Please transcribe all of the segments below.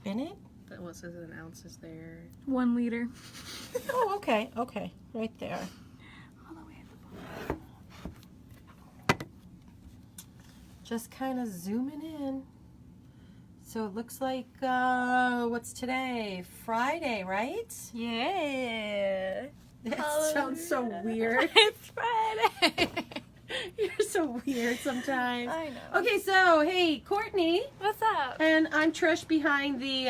in it? What says in ounces there? 1 liter. Oh, okay. Okay. Right there. All the way at the bottom. Just kind of zooming in. So it looks like, what's today? Friday, right? Yeah. That sounds so weird. It's Friday. You're so weird sometimes. I know. Okay, so, hey, Courtney. What's up? And I'm Trish behind the,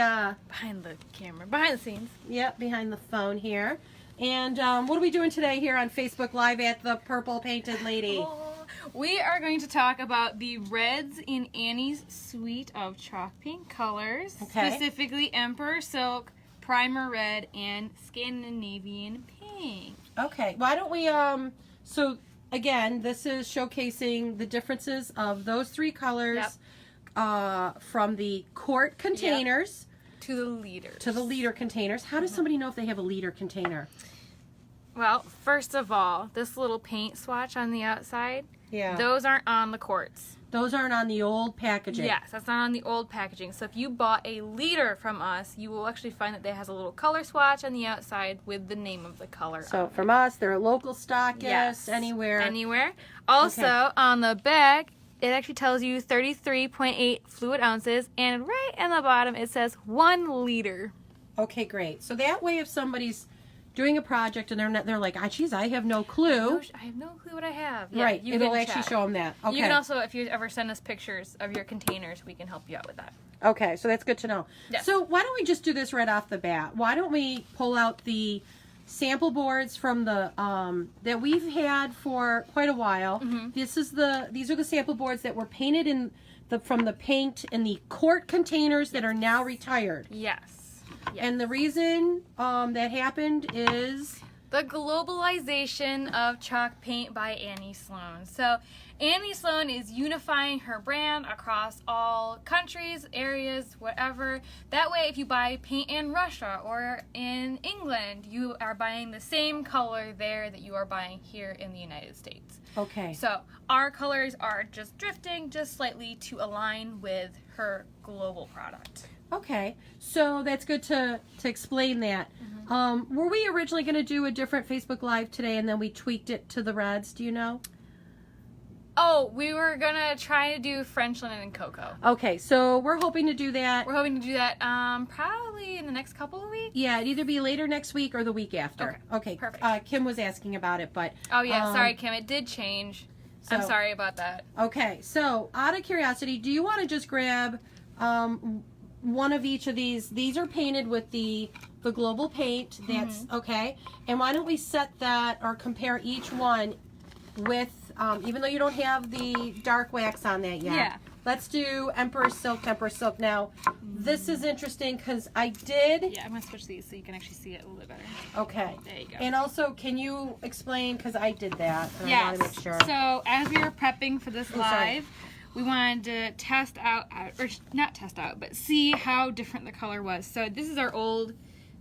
Behind the camera. Behind the scenes. yep, behind the phone here. And what are we doing today here on Facebook Live at the Purple Painted Lady? We are going to talk about the reds in Annie's suite of chalk paint colors. Okay. Specifically Emperor Silk, Primer Red, and Scandinavian Pink. Okay, why don't we, so again, this is showcasing the differences of those 3 colors from the quart containers To the liters. to the liter containers. How does somebody know if they have a liter container? Well, first of all, this little paint swatch on the outside, Yeah. those aren't on the quarts. Those aren't on the old packaging. Yes, that's not on the old packaging. So if you bought a liter from us, you will actually find that it has a little color swatch on the outside with the name of the color. So from us, they're a local stockist, Yes. anywhere. Anywhere. Also, on the back, it actually tells you 33.8 fluid ounces, and right in the bottom it says 1 liter. Okay, great. So that way, if somebody's doing a project and they're like, ah, geez, I have no clue. I have no clue what I have. Yeah, Right, you it'll can actually check. show them that. Okay. You can also, if you ever send us pictures of your containers, we can help you out with that. Okay, so that's good to know. Yes. So why don't we just do this right off the bat? Why don't we pull out the sample boards from the that we've had for quite a while? Mm-hmm. These are the sample boards that were painted in from the paint in the quart containers that are now retired. Yes. And the reason that happened is The globalization of chalk paint by Annie Sloan. So Annie Sloan is unifying her brand across all countries, areas, whatever. That way, if you buy paint in Russia or in England, you are buying the same color there that you are buying here in the United States. okay. So our colors are just drifting just slightly to align with her global product. Okay, so that's good to explain that. Were we originally going to do a different Facebook Live today and then we tweaked it to the reds? Do you know? Oh, we were gonna try to do French linen and cocoa. Okay, so we're hoping to do that. We're hoping to do that probably in the next couple of weeks. Yeah, it'd either be later next week or the week after. Okay. Perfect. Kim was asking about it, but Oh yeah, sorry Kim, it did change. I'm so- sorry about that. okay. So, out of curiosity, do you want to just grab one of each of these? These are painted with the global paint. That's okay. And why don't we set that or compare each one with, even though you don't have the dark wax on that yet. Yeah. Let's do Emperor Silk, Emperor Silk. Now, this is interesting because I did. Yeah, I'm gonna switch these so you can actually see it a little bit better. Okay. There you go. And also, can you explain, because I did that, and I Yes. want to make sure. So as we were prepping for this sorry. live, we wanted to test out, or not test out, but see how different the color was. So this is our old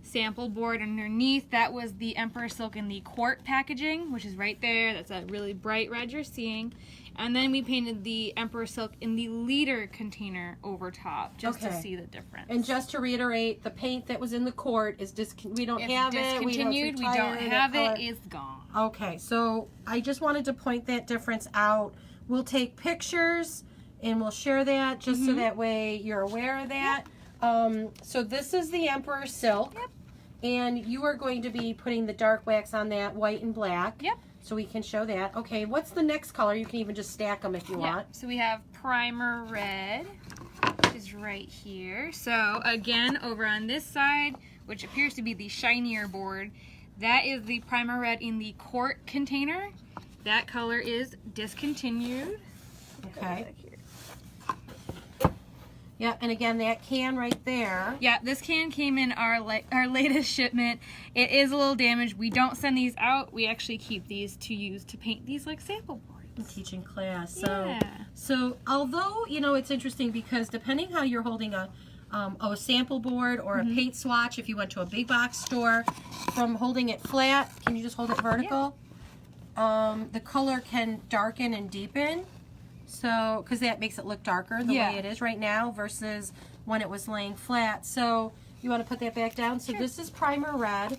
sample board. Underneath that was the Emperor Silk in the quart packaging, which is right there. That's a really bright red you're seeing. And then we painted the Emperor Silk in the liter container over top, just to Okay. see the difference. And just to reiterate, the paint that was in the quart is we don't have it. Discontinued. We don't have it. It's gone. Okay, so I just wanted to point that difference out. We'll take pictures and we'll share that just so that way you're aware of that. So this is the Emperor Silk. Yep. And you are going to be putting the dark wax on that, white and black. Yep. So we can show that. Okay, what's the next color? You can even just stack them if you want. So we have Primer Red, which is right here. So again, over on this side, which appears to be the shinier board, that is the Primer Red in the quart container. That color is discontinued. Okay. Yeah, and again, that can right there. Yeah, this can came in our latest shipment. It is a little damaged. We don't send these out. We actually keep these to use to paint these like sample boards. Teaching class. Yeah. So although, you know, it's interesting because depending how you're holding a sample board or a paint swatch, if you went to a big box store, from holding it flat, can you just hold it vertical? The color can darken and deepen. So, because that makes it look darker the way it is right now versus when it was laying flat. So, you want to put that back down? So, this is primer red.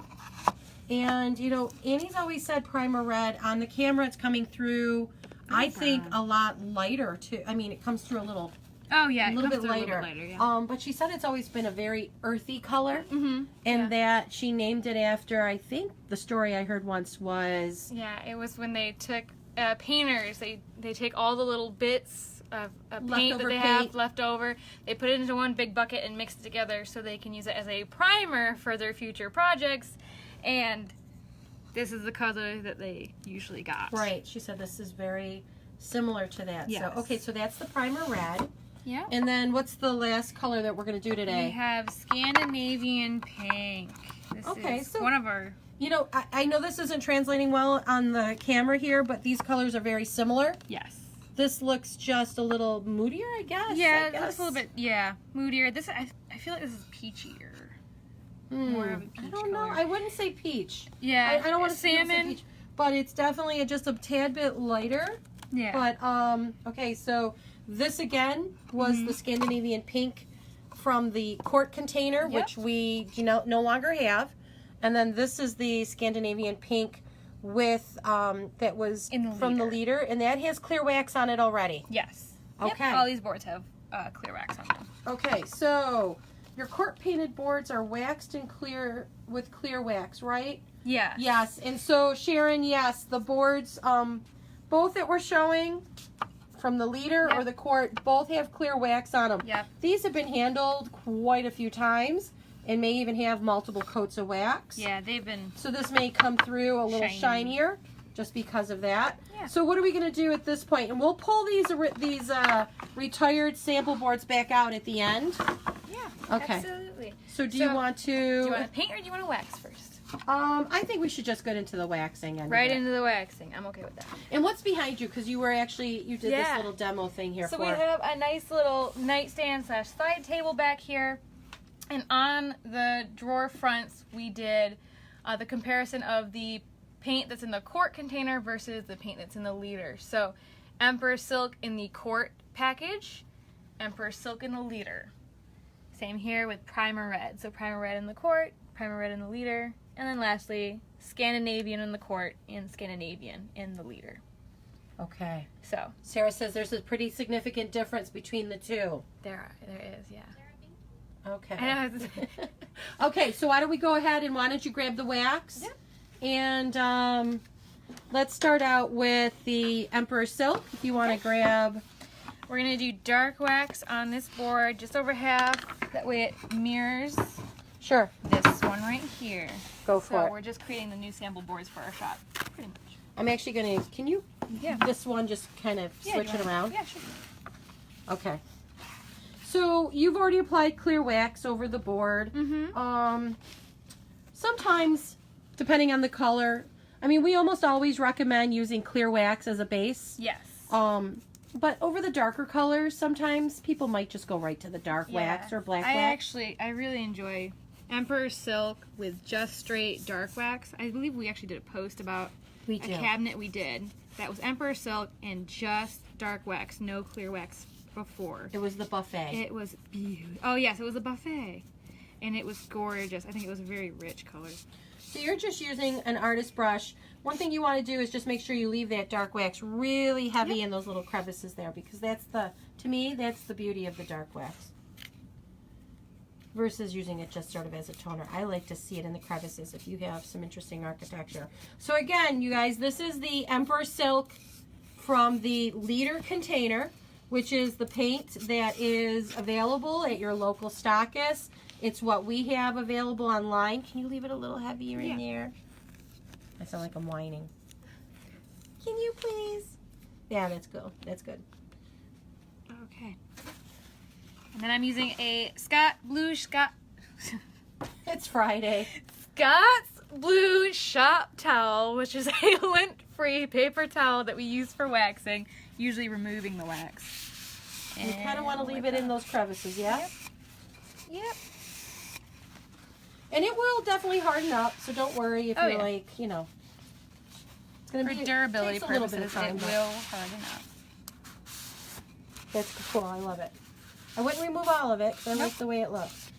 And, you know, Annie's always said primer red. On the camera, it's coming through, I think, a lot lighter, too. I mean, it comes through a little... Oh, yeah. A little bit lighter. Yeah. But she said it's always been a very earthy color. And that she named it after, I think, the story I heard once was... Yeah, it was when they took... painters, they take all the little bits of paint that they have left over, they put it into one big bucket and mix it together so they can use it as a primer for their future projects, and this is the color that they usually got. Right, she said this is very similar to that. Yes. So, okay, so that's the primer red. Yeah. And then what's the last color that we're going to do today? We have Scandinavian Pink. This is one of our... You know, I know this isn't translating well on the camera here, but these colors are very similar. Yes. This looks just a little moodier, I guess. Yeah, it looks a little bit, moodier. This, I feel like this is peachier. More of a peach I don't know. color. I wouldn't say peach. Yeah. I don't want to say salmon. peach, but it's definitely just a tad bit lighter. Yeah. But, okay, so this again was the Scandinavian Pink from the quart container, which we no longer have. And then this is the Scandinavian Pink with, that was from the Liter, and that has clear wax on it already. Yes. Okay. Yep. All these boards have clear wax on them. Okay, so your quart painted boards are waxed and clear with clear wax, right? Yeah. Yes, and so Sharon, yes, the boards, both that we're showing from the Liter or the quart, both have clear wax on them. Yep. These have been handled quite a few times and may even have multiple coats of wax. Yeah, they've been... So this may come through a little shinier just because of that. Yeah. So what are we going to do at this point? And we'll pull these retired sample boards back out at the end. Yeah, okay. Absolutely. So do you want to... Do you want to paint or do you want to wax first? I think we should just get into the waxing. Right into the waxing. I'm okay with that. And what's behind you? Because you did this little demo thing here So we have a nice little nightstand / side table back here. And on the drawer fronts, we did the comparison of the paint that's in the quart container versus the paint that's in the liter. So Emperor Silk in the quart package, Emperor Silk in the liter. Same here with Primer Red. So Primer Red in the quart, Primer Red in the liter, and then lastly, Scandinavian in the quart and Scandinavian in the liter. Okay. So Sarah says there's a pretty significant difference between the two. there is, yeah. Okay. Okay, so why don't we go ahead and why don't you grab the wax? Yep. And let's start out with the Emperor Silk. If you want to grab... We're going to do dark wax on this board, just over half. That way it mirrors Sure. this one right here. Go for So it. we're just creating the new sample boards for our shop, pretty much. I'm actually going to... Can you... Yeah. This one just kind of switch it around? Yeah, sure. Okay. So you've already applied clear wax over the board. Sometimes, depending on the color, I mean, we almost always recommend using clear wax as a base. Yes. But over the darker colors, sometimes people might just go right to the dark wax or black wax. I really enjoy Emperor Silk with just straight dark wax. I believe we actually did a post about a cabinet we did. That was Emperor Silk and just dark wax, no clear wax before. It was the buffet. It was beautiful. Oh yes, it was a buffet. And it was gorgeous. I think it was a very rich color. So you're just using an artist brush. One thing you want to do is just make sure you leave that dark wax really heavy in those little crevices there, because to me, that's the beauty of the dark wax. Versus using it just sort of as a toner. I like to see it in the crevices if you have some interesting architecture. So again, you guys, this is the Emperor Silk from the liter container, which is the paint that is available at your local stockist. It's what we have available online. Can you leave it a little heavier in there? I sound like I'm whining. Can you please? Yeah, that's good. That's good. Okay. And then I'm using a It's Friday. Scott's Blue Shop Towel, which is a lint-free paper towel that we use for waxing, usually removing the wax. You kind of want to leave it in those crevices, yeah? Yep. And it will definitely harden up, so don't worry if you're like, it's going to For be durability takes a little bit purposes, of time, it but- will harden up. That's cool. I love it. I wouldn't remove all of it because I like the way it looks.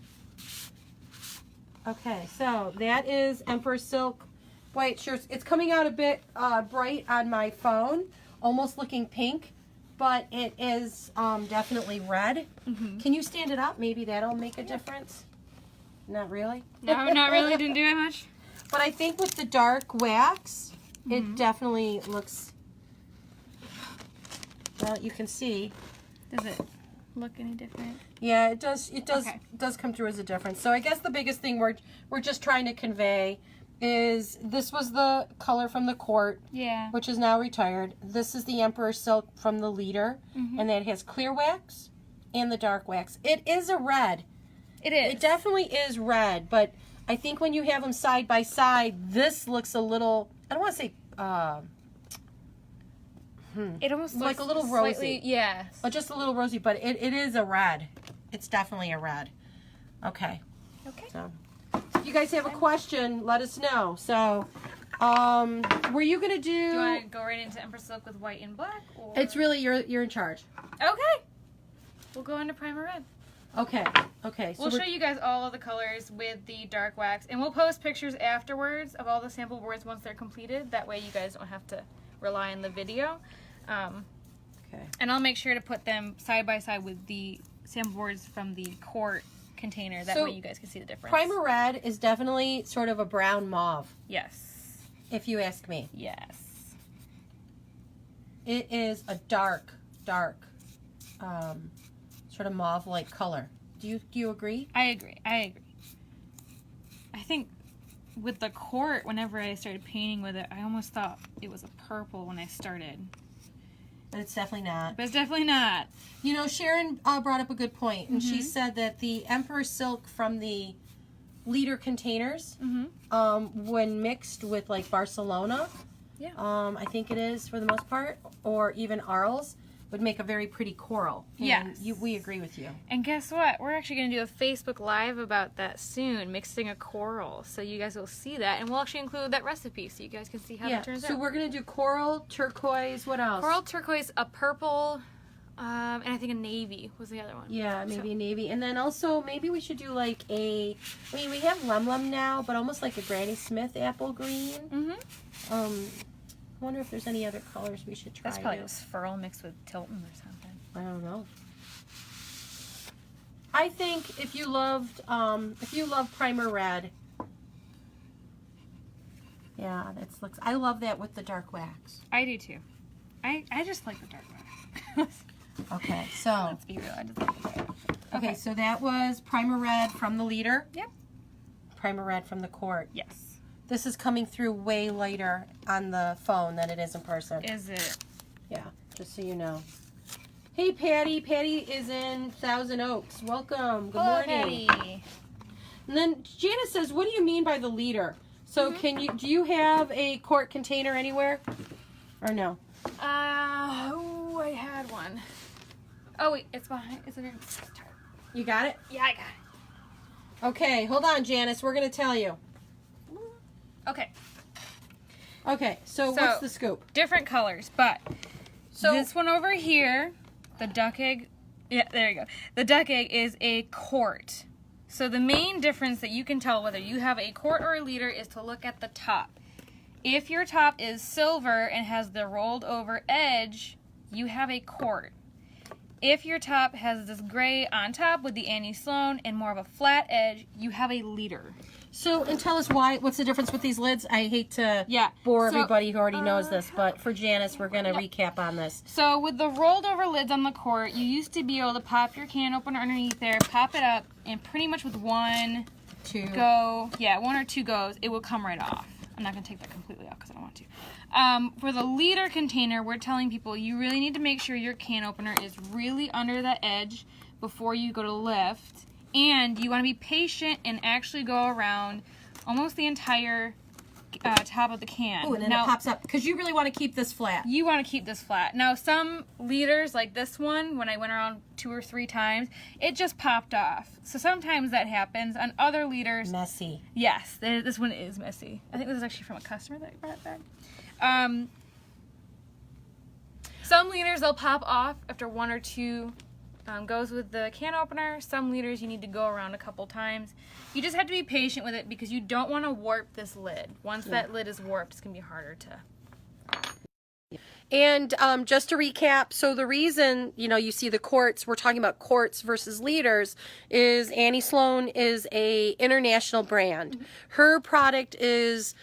Okay, so that is Emperor Silk white shirts. It's coming out a bit bright on my phone, almost looking pink, but it is definitely red. Can you stand it up? Maybe that'll make a difference. Not really? No, not really. Didn't do it much. But I think with the dark wax, it definitely looks, well, you can see. Does it look any different? Yeah, it does. Okay. It does come through as a difference. So I guess the biggest thing we're just trying to convey is this was the color from the Quart, Yeah. which is now retired. This is the Emperor Silk from the Litre, and that has clear wax and the dark wax. It is a red. It is. It definitely is red, but I think when you have them side by side, this looks a little, I don't want to say, It almost like looks a little slightly, rosy. Yeah. But just a little rosy, but it is a red. It's definitely a red. Okay. Okay. So, if you guys have a question, let us know. So, were you gonna Do you want to go right into Emperor Silk with white and black? Or... It's really you're in charge. Okay. We'll go into Primer Red. Okay. Okay. So We'll show you guys all of the colors with the dark wax, and we'll post pictures afterwards of all the sample boards once they're completed. That way you guys don't have to rely on the video. Okay. And I'll make sure to put them side by side with the sample boards from the Quart container. That So, way you guys can see the difference. Primer Red is definitely sort of a brown mauve, Yes. if you ask me. Yes. It is a dark, sort of mauve-like color. Do you agree? I agree. I think with the Quart, whenever I started painting with it, I almost thought it was a purple when I started. But it's definitely not. But it's definitely not. You know, Sharon brought up a good point, and she said that the Emperor Silk from the Litre containers, when mixed with like Barcelona, Yeah. I think it is for the most part, or even Arles, would make a very pretty coral. And Yes. we agree with you. And guess what? We're actually going to do a Facebook Live about that soon, mixing a coral. So you guys will see that, and we'll actually include that recipe so you guys can see how that turns so out. we're gonna do coral, turquoise. What else? Coral, turquoise, a purple, and I think a navy was the other one. Yeah, maybe a navy. And then also, maybe we should do like we have Lum now, but almost like a Granny Smith apple green. I wonder if there's any other colors we should try. That's probably just Furl mixed with Tilton or something. I don't know. I think if you love Primer Red, yeah, looks. I love that with the dark wax. I do too. I just like the dark wax. Okay, so Let's be real. I just like the dark wax. okay, so that was Primer Red from the Litre. Yep. Primer Red from the Quart. Yes. This is coming through way later on the phone than it is in person. Is it? Yeah, just so you know. Hey, Patty. Patty is in Thousand Oaks. Welcome. Good morning. Patty. And then Janice says, "What do you mean by the Litre?" So do you have a Quart container anywhere, or no? I had one. Oh wait, it's behind. It's in your chart. You got it? Yeah, I got it. Okay, hold on, Janice. We're gonna tell you. Okay. Okay, so what's the scoop? Different colors, but So this one over here, the duck egg. Yeah, there you go. The duck egg is a Quart. So the main difference that you can tell whether you have a Quart or a Litre is to look at the top. If your top is silver and has the rolled over edge, you have a Quart. If your top has this gray on top with the Annie Sloan and more of a flat edge, you have a Litre. So, and tell us what's the difference with these lids? I hate to bore so, everybody who already knows this, but for Janice, we're going to recap on this. So with the rolled over lids on the Quart, you used to be able to pop your can opener underneath there, pop it up, and pretty much with one or two goes, it will come right off. I'm not going to take that completely off because I don't want to. For the Litre container, we're telling people you really need to make sure your can opener is really under the edge before you go to lift. And you want to be patient and actually go around almost the entire top of the can. Ooh, and then it pops up because you really want to keep this flat. You want to keep this flat. Now, some Litres, like this one, when I went around 2 or 3 times, it just popped off. So sometimes that happens. On other Litres, Messy. yes, this one is messy. I think this is actually from a customer that brought it back. Some liters they'll pop off after 1 or 2 goes with the can opener. Some liters you need to go around a couple times. You just have to be patient with it because you don't want to warp this lid. Once that lid is warped, it's going to be harder to... And just to recap, so the reason, you see the Quarts, we're talking about Quarts versus Litres, is Annie Sloan is a international brand. Her product is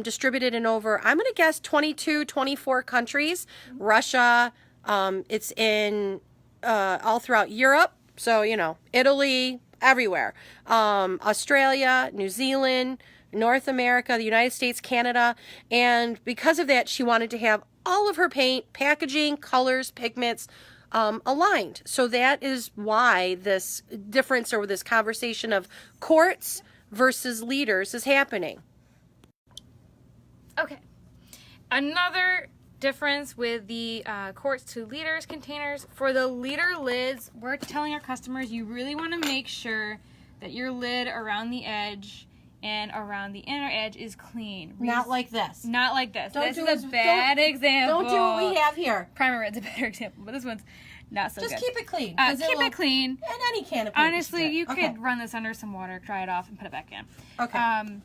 distributed in over, I'm going to guess, 22, 24 countries. Russia, it's in all throughout Europe, so, Italy, everywhere. Australia, New Zealand, North America, the United States, Canada, and because of that, she wanted to have all of her paint, packaging, colors, pigments aligned. So that is why this difference or this conversation of Quarts versus Litres is happening. Okay. Another difference with the Quarts to Litres containers. For the liter lids, we're telling our customers you really want to make sure that your lid around the edge and around the inner edge is clean. Not like this. Not like this. Don't This do is it- a bad example. Don't do what we have here. Primer Red's a better example, but this one's not so Just good. keep it clean. Keep it clean. And any can of paint. Honestly, you Okay. could run this under some water, dry it off, and put it back in. Okay.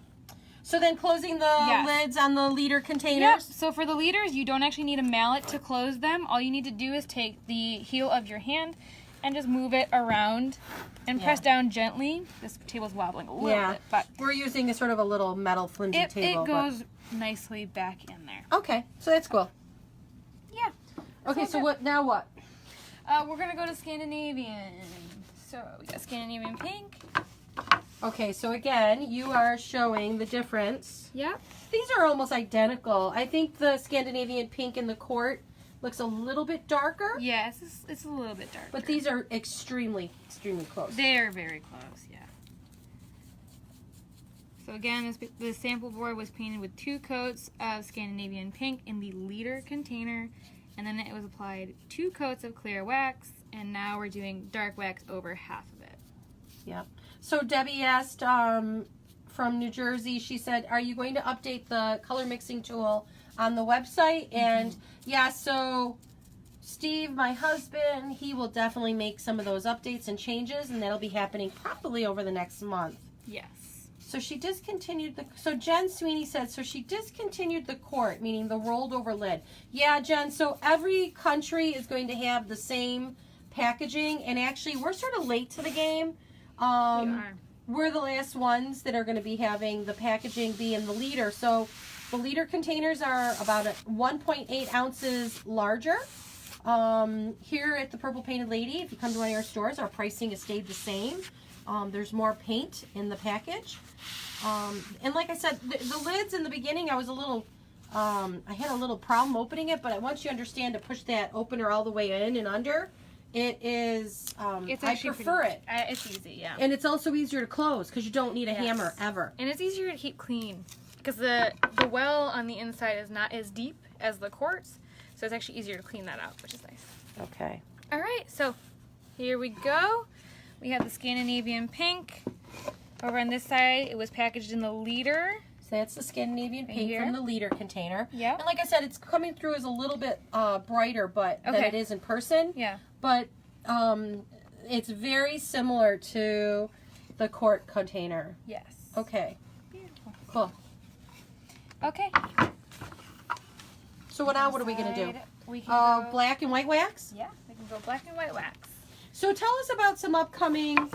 So then closing the lids on the liter containers. Yep. So for the liters, you don't actually need a mallet to close them. All you need to do is take the heel of your hand and just move it around and press down gently. This table's wobbling a little bit, but we're using a sort of a little metal flimsy it table. goes nicely back in there. Okay, so that's cool. Yeah. Okay, so what now? What? We're gonna go to Scandinavian. So we got Scandinavian Pink. Okay, so again, you are showing the difference. Yep. These are almost identical. I think the Scandinavian Pink in the Quart looks a little bit darker. Yes, it's a little bit darker. But these are extremely, extremely close. They're very close, yeah. So again, this sample board was painted with 2 coats of Scandinavian Pink in the liter container, and then it was applied 2 coats of clear wax, and now we're doing dark wax over half of it. Yep. So Debbie asked from New Jersey, she said, are you going to update the color mixing tool on the website? And yeah, so Steve, my husband, he will definitely make some of those updates and changes, and that'll be happening probably over the next month. Yes. So she discontinued so Jen Sweeney said, so she discontinued the Quart, meaning the rolled over lid. Yeah, Jen, so every country is going to have the same packaging, and actually we're sort of late to the game. We are. We're the last ones that are going to be having the packaging be in the liter. So the liter containers are about 1.8 ounces larger. Here at the Purple Painted Lady, if you come to one of our stores, our pricing has stayed the same. There's more paint in the package. And like I said, the lids in the beginning, I was a little, I had a little problem opening it, but once you understand to push that opener all the way in and under, it is, I prefer it. It's easy, yeah. And it's also easier to close because you don't need a hammer ever. And it's easier to keep clean because the well on the inside is not as deep as the quartz, so it's actually easier to clean that out, which is nice. Okay. All right, so here we go. We have the Scandinavian Pink. Over on this side, it was packaged in the liter. So that's the Scandinavian Pink here. from the liter container. Yeah. And like I said, it's coming through as a little bit brighter than it is in person. Yeah. But it's very similar to the Quart container. Yes. Okay. Beautiful. Cool. Okay. So what are we going to do? We can go, Black and white wax? yeah, we can go black and white wax. So tell us about some upcoming...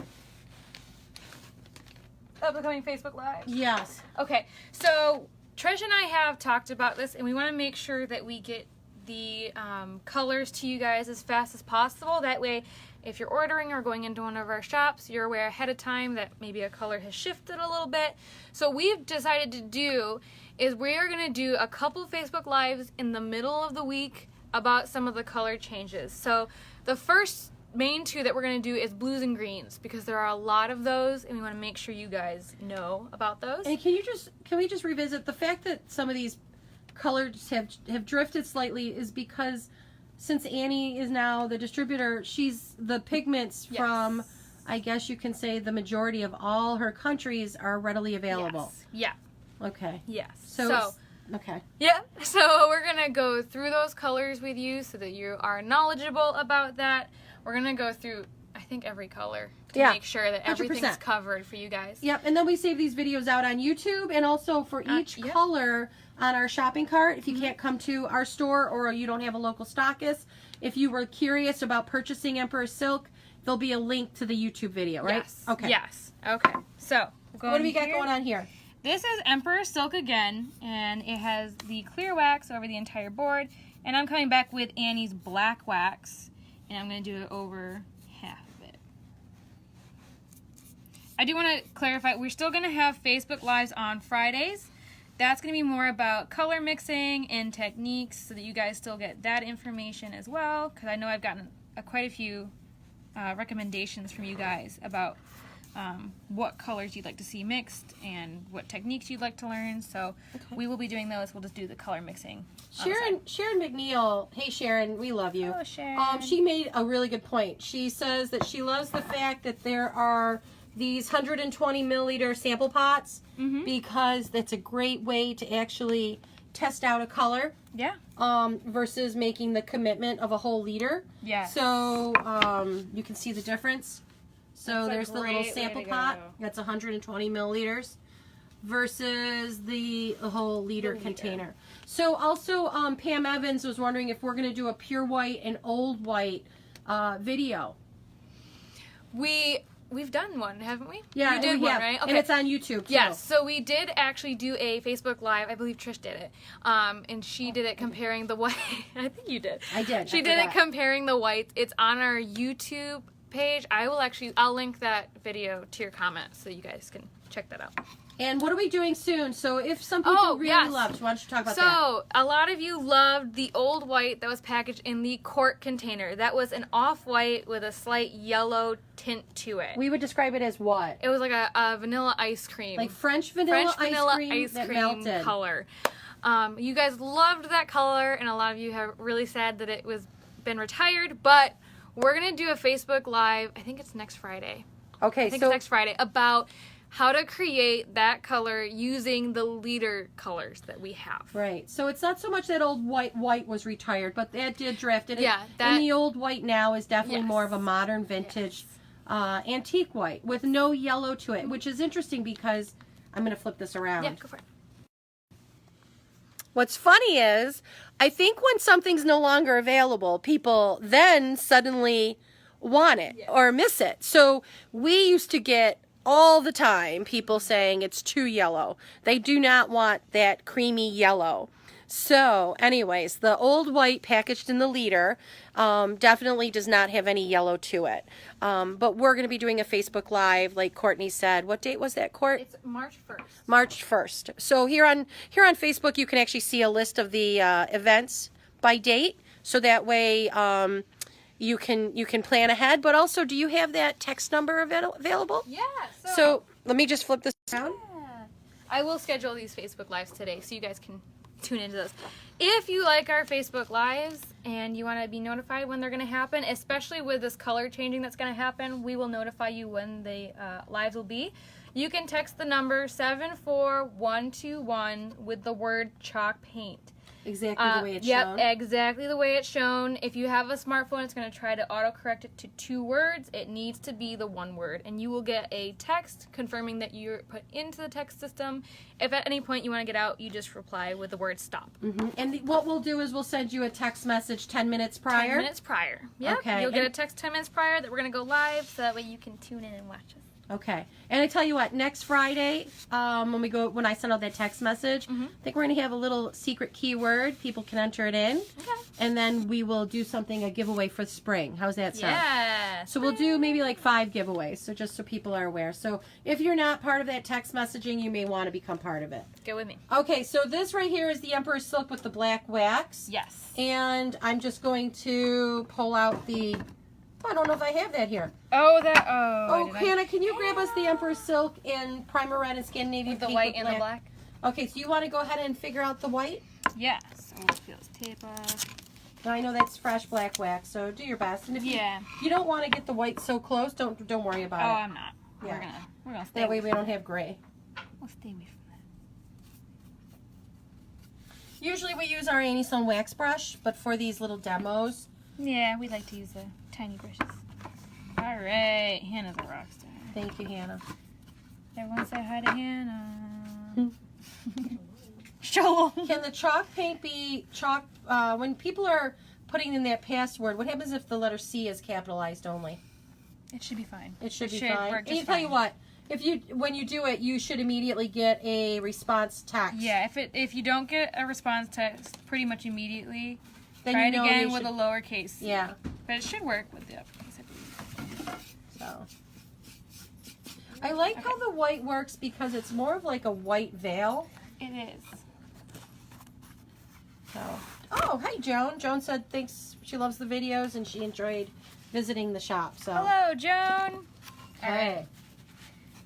Upcoming Facebook Live. Yes. Okay, so Trish and I have talked about this, and we want to make sure that we get the colors to you guys as fast as possible. That way, if you're ordering or going into one of our shops, you're aware ahead of time that maybe a color has shifted a little bit. So we've decided to do is we are going to do a couple Facebook Lives in the middle of the week about some of the color changes. So the first main 2 that we're going to do is blues and greens because there are a lot of those and we want to make sure you guys know about those. And can we just revisit the fact that some of these colors have drifted slightly is because since Annie is now the distributor, she's the pigments from, I guess you can say, the majority of all her countries are readily available. Yes. Yeah. Okay. Yes. So Okay. Yeah, so we're going to go through those colors with you so that you are knowledgeable about that. We're going to go through, I think, every color to make sure that 100%. everything's covered for you guys. Yep, and then we save these videos out on YouTube, and also for each color on our shopping cart. If you can't come to our store or you don't have a local stockist, if you were curious about purchasing Emperor Silk, there'll be a link to the YouTube video, right? Yes. Okay. Yes. Okay. So, What do we got going on here? This is Emperor Silk again, and it has the clear wax over the entire board, and I'm coming back with Annie's black wax, and I'm going to do it over half of it. I do want to clarify, we're still going to have Facebook Lives on Fridays. That's going to be more about color mixing and techniques so that you guys still get that information as well, because I know I've gotten quite a few recommendations from you guys about what colors you'd like to see mixed and what techniques you'd like to learn. So we will be doing those. We'll just do the color mixing. Sharon McNeil, hey Sharon, we love you. Oh, Sharon. She made a really good point. She says that she loves the fact that there are these 120 milliliter sample pots because that's a great way to actually test out a color. Yeah. Versus making the commitment of a whole liter. Yeah. So you can see the difference. So there's the little sample pot. That's 120 milliliters versus the whole liter container. So also Pam Evans was wondering if we're going to do a pure white and old white video. We've done one, haven't we? Yeah, you did one, right? Okay. And it's on YouTube, too. Yes, so we did actually do a Facebook Live. I believe Trish did it. And she did it comparing the white. I think you did. I did. She did it comparing the whites. It's on our YouTube page. I'll link that video to your comment so you guys can check that out. And what are we doing soon? So if some people really loved, why don't you talk about that? So, a lot of you loved the old white that was packaged in the quart container. That was an off-white with a slight yellow tint to it. We would describe it as what? It was like a vanilla ice cream. Like French vanilla ice cream melted. Color. You guys loved that color, and a lot of you have really sad that it was been retired, but we're going to do a Facebook Live, I think it's next Friday. Okay, I think it's next Friday, about how to create that color using the liter colors that we have. Right. So it's not so much that old white was retired, but that did draft it. Yeah. And the old white now is definitely more of a modern vintage antique white with no yellow to it, which is interesting because I'm going to flip this around. Yeah, go for it. What's funny is I think when something's no longer available, people then suddenly want it or miss it. So we used to get all the time people saying it's too yellow. They do not want that creamy yellow. So anyways, the old white packaged in the liter definitely does not have any yellow to it. But we're going to be doing a Facebook Live, like Courtney said. What date was that, Court? It's March 1st. March 1st. So here on Facebook, you can actually see a list of the events by date. So that way you can plan ahead. But also, do you have that text number available? Yeah. So let me just flip this around. Yeah. I will schedule these Facebook Lives today so you guys can tune into those. If you like our Facebook Lives and you want to be notified when they're going to happen, especially with this color changing that's going to happen, we will notify you when the lives will be. You can text the number 74121 with the word chalk paint. Exactly the way it's shown. Yep, exactly the way it's shown. If you have a smartphone, it's going to try to autocorrect it to 2 words. It needs to be the 1 word. And you will get a text confirming that you're put into the text system. If at any point you want to get out, you just reply with the word stop. Mm-hmm. And what we'll do is we'll send you a text message 10 minutes prior. 10 minutes prior. Yep. Okay. You'll get a text 10 minutes prior that we're going to go live, so that way you can tune in and watch us. Okay. And I tell you what, next Friday, when I send out that text message, I think we're going to have a little secret keyword. People can enter it in. Okay. And then we will do a giveaway for spring. How's that sound? Yeah. So we'll do maybe like 5 giveaways, so just so people are aware. So if you're not part of that text messaging, you may want to become part of it. Go with me. Okay, so this right here is the Emperor Silk with the black wax. Yes. And I'm just going to pull out the... I don't know if I have that here. Oh, Hannah, can you grab us the Emperor Silk in Primer Red and Scandinavian the Pink white with and the black? Okay, so you want to go ahead and figure out the white? Yes. I'm going to peel this tape off. Now, I know that's fresh black wax, so do your best. And if you don't want to get the white so close, don't worry about it. Oh, I'm not. Yeah. We're gonna stay. That way we don't have gray. We'll stay away from Usually we use our Annie Sloan wax brush, but for these little demos. Yeah, we like to use the tiny brushes. All right, Hannah's a rock star. Thank you, Hannah. Everyone say hi to Hannah. Show 'em. Can the chalk paint be chalk, when people are putting in that password, what happens if the letter C is capitalized only? It should be fine. It should be fine. Work And just tell you fine. what, when you do it, you should immediately get a response text. Yeah, if you don't get a response text pretty much immediately, Then try you it know again they with should- a lowercase. Yeah. But it should work with the uppercase, I believe. So I like how the white works because it's more of like a white veil. It is. So, oh, hey, Joan. Joan said thanks. She loves the videos and she enjoyed visiting the shop. So, Hello, Joan. All right. hey,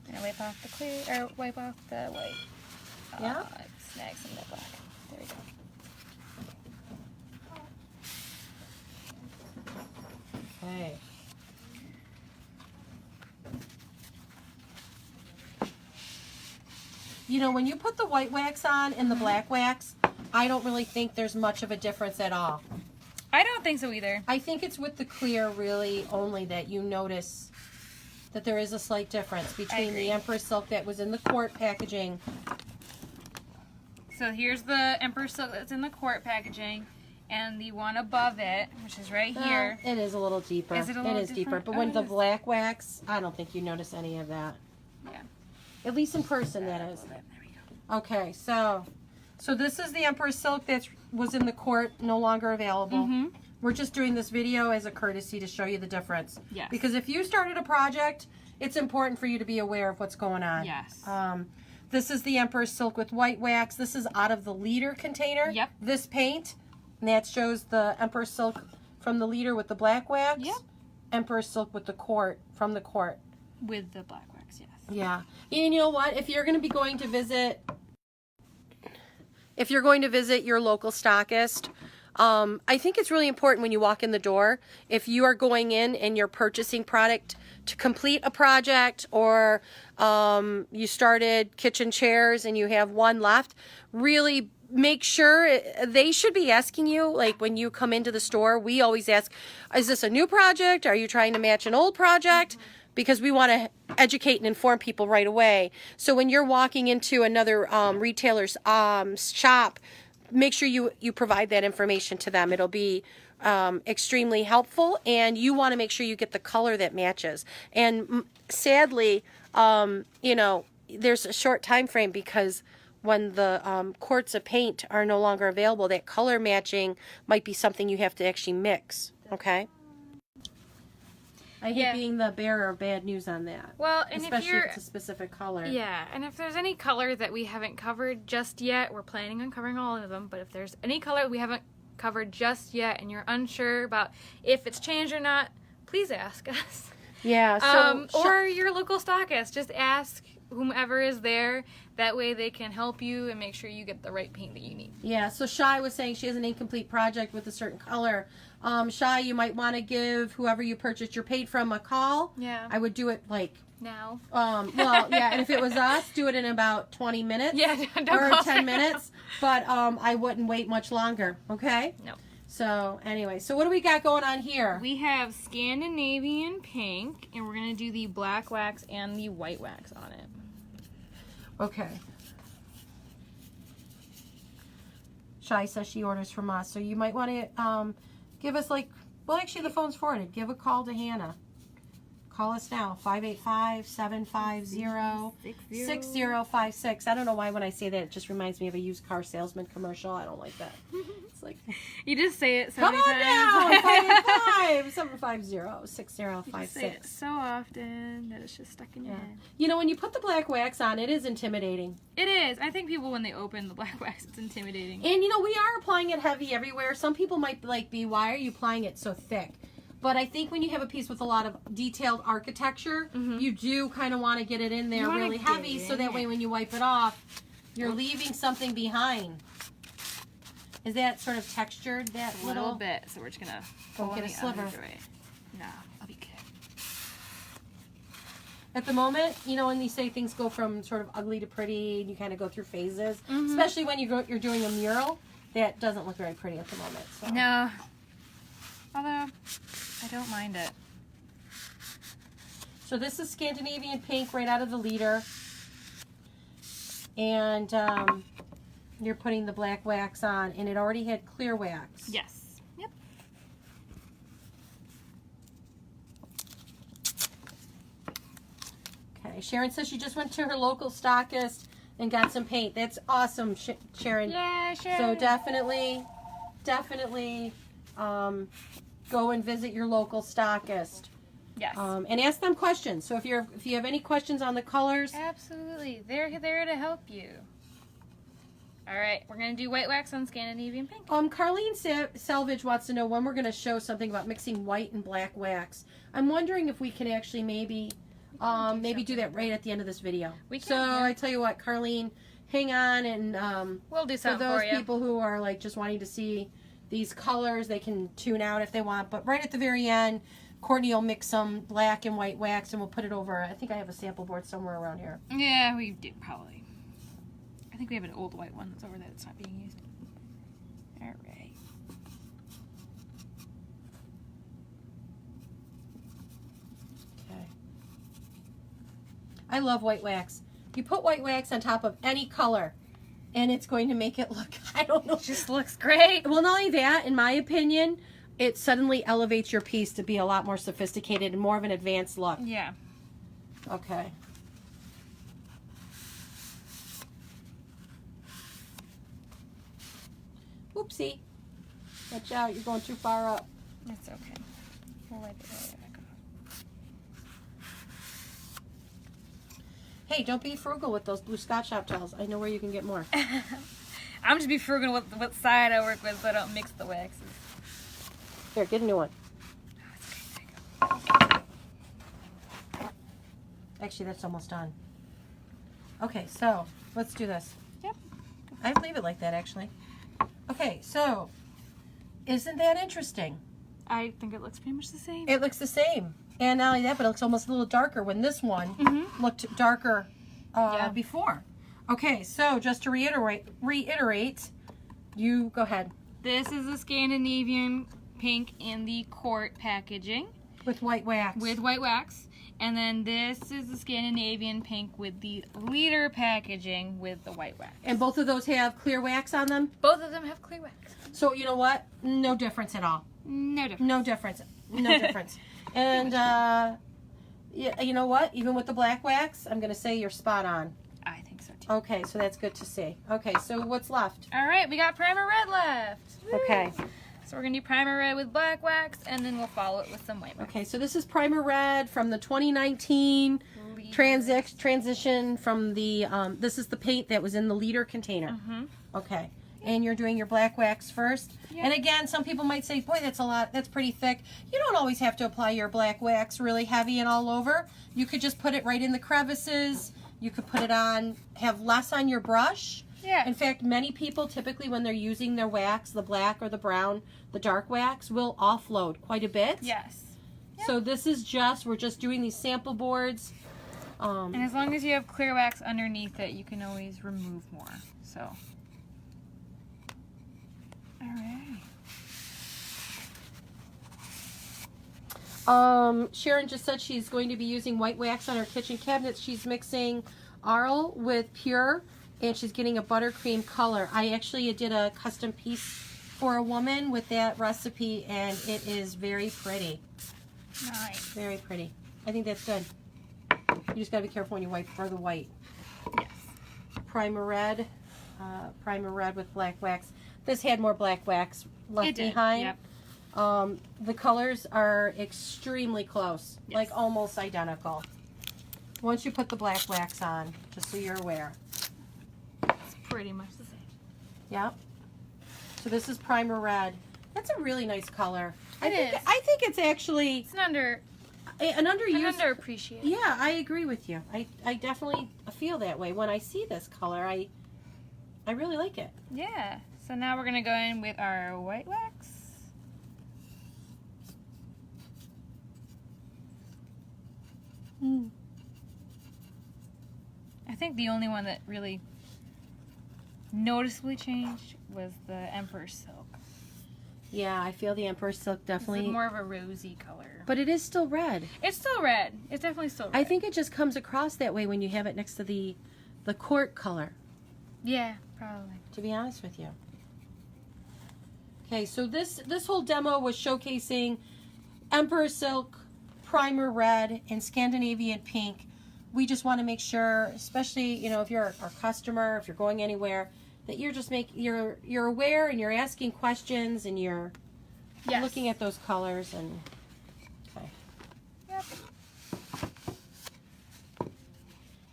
I'm gonna wipe off the clear, or wipe off the white. Yeah. Snag some of that black. There we go. hey. You know, when you put the white wax on and the black wax, I don't really think there's much of a difference at all. I don't think so either. I think it's with the clear really only that you notice that there is a slight difference between agree. the Empress Silk that was in the quart packaging. So here's the Emperor Silk that's in the quart packaging, and the one above it, which is right here. It is a little deeper. Is it a little deeper. different? But Oh, when it the is. black wax, I don't think you notice any of that. Yeah. At least in person, that is. There we go. Okay, so this is the Emperor Silk that was in the quart, no longer available. Mm-hmm. We're just doing this video as a courtesy to show you the difference. Yes. Because if you started a project, it's important for you to be aware of what's going on. Yes. This is the Emperor Silk with white wax. This is out of the liter container. Yep. This paint, and that shows the Emperor Silk from the liter with the black wax. Yep. Emperor Silk with the quart, from the quart. With the black wax, yes. Yeah. And you know what? If you're going to be going to visit your local stockist, I think it's really important when you walk in the door, if you are going in and you're purchasing product to complete a project, or you started kitchen chairs and you have one left, really make sure they should be asking you, like when you come into the store, we always ask, is this a new project? Are you trying to match an old project? Because we want to educate and inform people right away. So when you're walking into another retailer's shop, make sure you provide that information to them. It'll be extremely helpful, and you want to make sure you get the color that matches. And sadly, there's a short time frame because when the quarts of paint are no longer available, that color matching might be something you have to actually mix. Okay. I hate being the bearer of bad news on that. Well, and especially if you're, it's a specific color. yeah, and if there's any color that we haven't covered just yet, we're planning on covering all of them, but if there's any color we haven't covered just yet and you're unsure about if it's changed or not, please ask us. Yeah. So or your local stockist. Just ask whomever is there. That way they can help you and make sure you get the right paint that you need. yeah. So Shai was saying she has an incomplete project with a certain color. Shai, you might want to give whoever you purchased your paint from a call. Yeah. I would do it like Now. well, yeah, and if it was us, do it in about 20 minutes. Yeah, don't or call 10 us. minutes. But I wouldn't wait much longer. Okay. No. So anyway, so what do we got going on here? We have Scandinavian Pink, and we're going to do the black wax and the white wax on it. Okay. Shai says she orders from us, so you might want to give us actually the phone's forwarded. Give a call to Hannah. Call us now, 585-750-6056. I don't know why when I say that it just reminds me of a used car salesman commercial. I don't like that. It's like, You just say it so come many on times. now, 585-750-6056. You say it so often that it's just stuck in your head. You know, when you put the black wax on, it is intimidating. It is. I think people, when they open the black wax, it's intimidating. And, you know, we are applying it heavy everywhere. Some people might be, why are you applying it so thick? But I think when you have a piece with a lot of detailed architecture, you do kind of want to get it in there really heavy so that way when you wipe it off, you're leaving something behind. Is that sort of textured, that A little bit. So we're just going to Don't get a sliver. No, I'll be good. At the moment, you know, when you say things go from sort of ugly to pretty, and you kind of go through phases, especially when you're doing a mural, that doesn't look very pretty at the moment. So. No. Although, I don't mind it. So this is Scandinavian Pink right out of the liter. And you're putting the black wax on, and it already had clear wax. Yes. Yep. Okay, Sharon says she just went to her local stockist and got some paint. That's awesome, Sharon. Yeah, sure. So definitely go and visit your local stockist. Yes. And ask them questions. So if you have any questions on the colors, Absolutely. They're there to help you. All right, we're going to do white wax on Scandinavian Pink. Carlene Salvage wants to know when we're going to show something about mixing white and black wax. I'm wondering if we can actually maybe do that right at the end of this video. We can, So yeah. I tell you what, Carlene, hang on, and We'll do for something those for you. people who are like just wanting to see these colors, they can tune out if they want. But right at the very end, Courtney will mix some black and white wax, and we'll put it over. I think I have a sample board somewhere around here. Yeah, we do probably. I think we have an old white one that's over there that's not being used. All right. Okay. I love white wax. You put white wax on top of any color, and it's going to make it look, I don't know. It just looks great. Well, not only that, in my opinion, it suddenly elevates your piece to be a lot more sophisticated and more of an advanced look. Yeah. Okay. Oopsie. Watch out, you're going too far up. That's okay. We'll wipe it right back off. Hey, don't be frugal with those blue Scotch Shop towels. I know where you can get more. I'm just be frugal with what side I work with so I don't mix the waxes. Here, get a new one. Oh, it's okay. There you go. Actually, that's almost done. Okay, so let's do this. Yep. I leave it like that, actually. Okay, so isn't that interesting? I think it looks pretty much the same. It looks the same. And not only that, but it looks almost a little darker when this one looked darker before. Okay, so just to reiterate, you go ahead. This is the Scandinavian Pink in the quart packaging. With white wax. With white wax. And then this is the Scandinavian Pink with the liter packaging with the white wax. And both of those have clear wax on them? Both of them have clear wax. So you know what? No difference at all. No difference. No difference. No difference. And yeah, you know what? Even with the black wax, I'm going to say you're spot on. I think so too. Okay, so that's good to see. Okay, so what's left? All right, we got primer red left. Woo! Okay. So we're going to do primer red with black wax, and then we'll follow it with some white wax. Okay, so this is primer red from the 2019 transition from the, this is the paint that was in the liter container. Okay. And you're doing your black wax first. Yeah. And again, some people might say, boy, that's a lot, that's pretty thick. You don't always have to apply your black wax really heavy and all over. You could just put it right in the crevices. You could put it on, have less on your brush. Yeah. In fact, many people typically when they're using their wax, the black or the brown, the dark wax, will offload quite a bit. Yes. So this is just, we're just doing these sample boards. And as long as you have clear wax underneath it, you can always remove more. So. All right. Sharon just said she's going to be using white wax on her kitchen cabinets. She's mixing Arl with Pure, and she's getting a buttercream color. I actually did a custom piece for a woman with that recipe, and it is very pretty. Nice. Very pretty. I think that's good. You just gotta be careful when you wipe for the white. Yes. Primer red with black wax. This had more black wax left behind. Yep. The colors are extremely close, Yes. like almost identical. Once you put the black wax on, just so you're aware. It's pretty much the same. Yep. So this is primer red. That's a really nice color. I think it's actually It's an underused. underappreciated. Yeah, I agree with you. I definitely feel that way when I see this color. I really like it. Yeah. So now we're gonna go in with our white wax. I think the only one that really noticeably changed was the Emperor Silk. Yeah, I feel the Emperor Silk definitely. It's more of a rosy color. But it is still red. It's still red. It's definitely still red. I think it just comes across that way when you have it next to the Quart color, Yeah, probably. to be honest with you. Okay, so this whole demo was showcasing Emperor Silk, Primer Red, and Scandinavian Pink. We just want to make sure, especially, you know, if you're our customer, if you're going anywhere, that you're just you're aware and you're asking questions and you're looking at those colors and okay. Yep.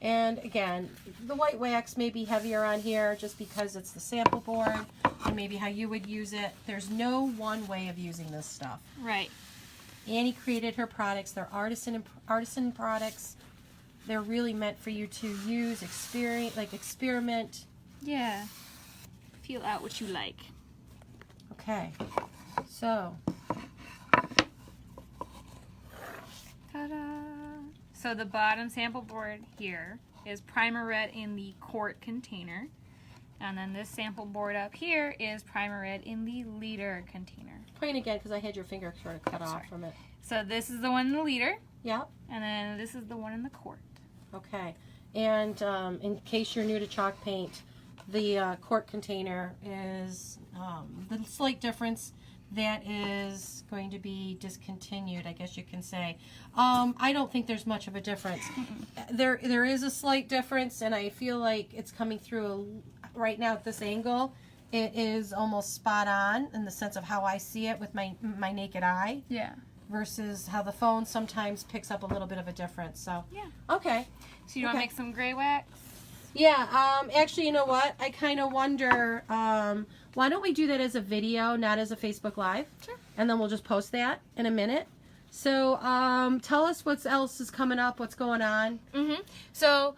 And again, the white wax may be heavier on here just because it's the sample board and maybe how you would use it. There's no one way of using this stuff. Right. Annie created her products. They're artisan products. They're really meant for you to use, experiment. Yeah. Feel out what you like. Okay. So. Ta-da! So the bottom sample board here is Primer Red in the quart container. And then this sample board up here is Primer Red in the liter container. Point again because I had your finger sort of cut off from it. So this is the one in the liter. Yep. And then this is the one in the quart. Okay. And in case you're new to chalk paint, the quart container is the slight difference. That is going to be discontinued, I guess you can say. I don't think there's much of a difference. There is a slight difference, and I feel like it's coming through right now at this angle. It is almost spot on in the sense of how I see it with my naked eye. Yeah. Versus how the phone sometimes picks up a little bit of a difference. So yeah. Okay. So you want to make some gray wax? Yeah. Actually, you know what? I kind of wonder. Why don't we do that as a video, not as a Facebook Live? Sure. And then we'll just post that in a minute. So tell us what else is coming up, what's going on. Mm-hmm. So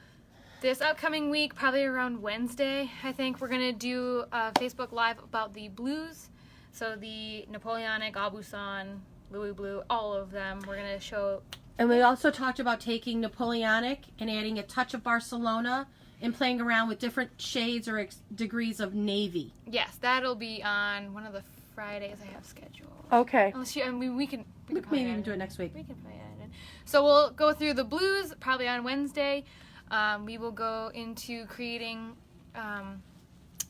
this upcoming week, probably around Wednesday, I think we're going to do a Facebook Live about the blues. So the Napoleonic, Aubusson, Louis Blue, all of them. We're going to show. And we also talked about taking Napoleonic and adding a touch of Barcelona and playing around with different shades or degrees of navy. Yes, that'll be on one of the Fridays I have scheduled. Okay. Unless you, I mean, we can Maybe even do it next week. We can play it in. So we'll go through the blues probably on Wednesday. We will go into creating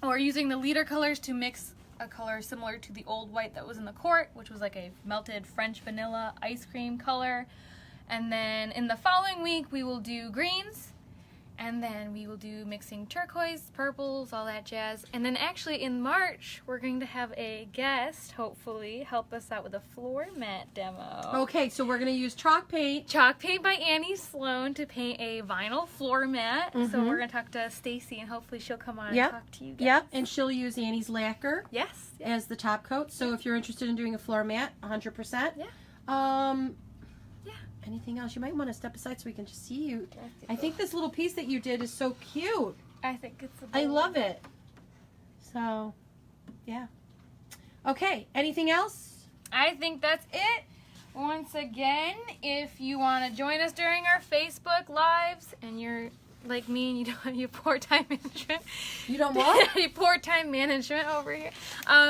or using the liter colors to mix a color similar to the old white that was in the quart, which was like a melted French vanilla ice cream color. And then in the following week we will do greens. And then we will do mixing turquoise, purples, all that jazz. And then actually in March, we're going to have a guest, hopefully, help us out with a floor mat demo. Okay, so we're going to use chalk paint. Chalk paint by Annie Sloan to paint a vinyl floor mat. Mm-hmm. So we're going to talk to Stacy and hopefully she'll come on Yep. and talk to you guys. Yep, and she'll use Annie's lacquer Yes. as the top coat. So if you're interested in doing a floor mat, 100%. Yeah. Yeah. Anything else? You might want to step aside so we can just see you. I think this little piece that you did is so cute. I think it's I love it. So, yeah. Okay, anything else? I think that's it. Once again, if you want to join us during our Facebook Lives and you're like me and you don't have your poor time management. You don't what? Your poor time management over here.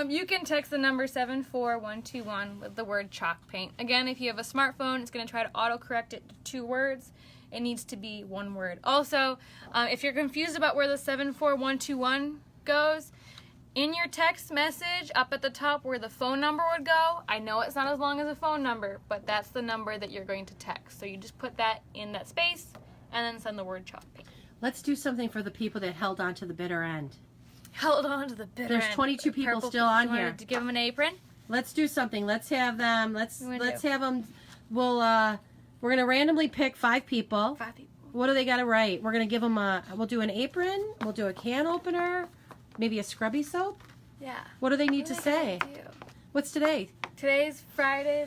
You can text the number 74121 with the word chalk paint. Again, if you have a smartphone, it's going to try to autocorrect it to 2 words. It needs to be 1 word. Also, if you're confused about where the 74121 goes, in your text message up at the top where the phone number would go, I know it's not as long as a phone number, but that's the number that you're going to text. So you just put that in that space and then send the word chalk paint. Let's do something for the people that held on to the bitter end. Held on to the bitter end. There's 22 people still on here. To give them an apron. Let's do something. Let's have them. Let's What do we have them. We're gonna randomly pick 5 people. 5 people. What do they got to write? We're gonna give them we'll do an apron. We'll do a can opener. Maybe a scrubby soap. Yeah. What do they need to say? What's today? Today's Friday.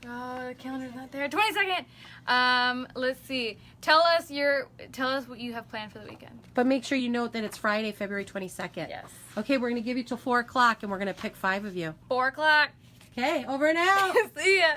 The calendar's not there. 22nd. Let's see. Tell us what you have planned for the weekend. But make sure you note that it's Friday, February 22nd. Yes. Okay, we're gonna give you till 4 o'clock, and we're gonna pick 5 of you. 4 o'clock. Okay, over and out. See ya.